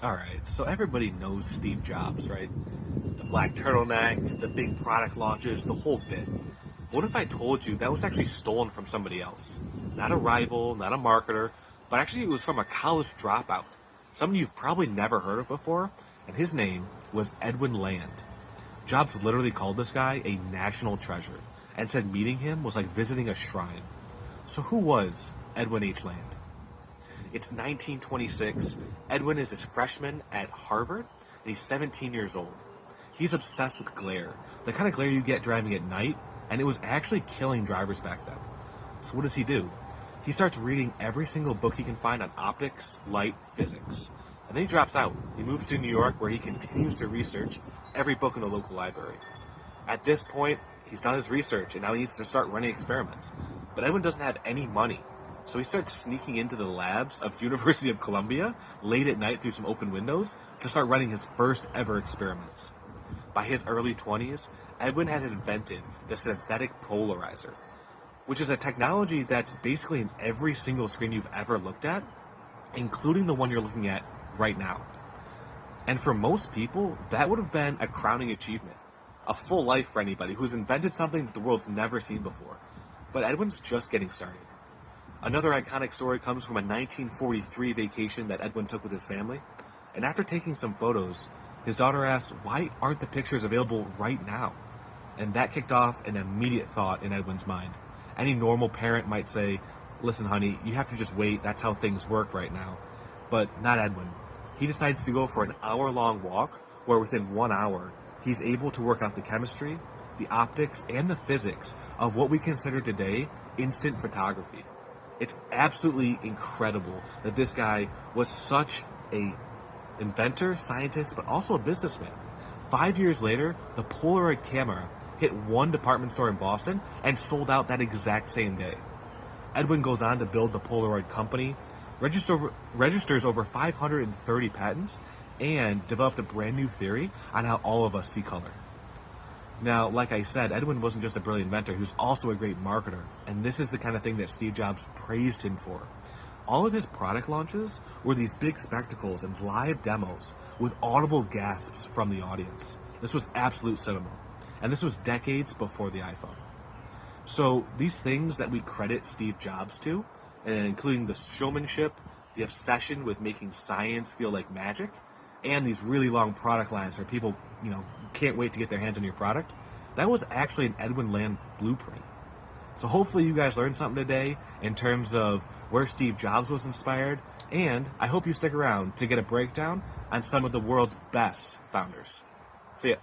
Alright, so everybody knows Steve Jobs, right? The black turtleneck, the big product launches, the whole bit. What if I told you that was actually stolen from somebody else? Not a rival, not a marketer, but actually it was from a college dropout. Someone you've probably never heard of before, and his name was Edwin Land. Jobs literally called this guy a national treasure, and said meeting him was like visiting a shrine. So who was Edwin H Land? It's 1926. Edwin is a freshman at Harvard, and he's 17 years old. He's obsessed with glare, the kind of glare you get driving at night, and it was actually killing drivers back then. So what does he do? He starts reading every single book he can find on optics, light, physics. And then he drops out. He moves to New York, where he continues to research every book in the local library. At this point, he's done his research, and now he needs to start running experiments. But Edwin doesn't have any money. So he starts sneaking into the labs of University of Columbia late at night through some open windows to start running his first ever experiments. By his early 20s, Edwin has invented the synthetic polarizer, which is a technology that's basically in every single screen you've ever looked at, including the one you're looking at right now. And for most people, that would have been a crowning achievement, a full life for anybody who's invented something that the world's never seen before. But Edwin's just getting started. Another iconic story comes from a 1943 vacation that Edwin took with his family. And after taking some photos, his daughter asked, why aren't the pictures available right now? And that kicked off an immediate thought in Edwin's mind. Any normal parent might say, listen, honey, you have to just wait. That's how things work right now. But not Edwin. He decides to go for an hour-long walk where within 1 hour, he's able to work out the chemistry, the optics, and the physics of what we consider today instant photography. It's absolutely incredible that this guy was such a inventor, scientist, but also a businessman. 5 years later, the Polaroid camera hit one department store in Boston and sold out that exact same day. Edwin goes on to build the Polaroid company, registers over 530 patents, and developed a brand new theory on how all of us see color. Now, like I said, Edwin wasn't just a brilliant inventor, he was also a great marketer, and this is the kind of thing that Steve Jobs praised him for. All of his product launches were these big spectacles and live demos with audible gasps from the audience. This was absolute cinema, and this was decades before the iPhone. So these things that we credit Steve Jobs to, including the showmanship, the obsession with making science feel like magic, and these really long product lines where people, can't wait to get their hands on your product, that was actually an Edwin Land blueprint. So hopefully you guys learned something today in terms of where Steve Jobs was inspired, and I hope you stick around to get a breakdown on some of the world's best founders. See ya.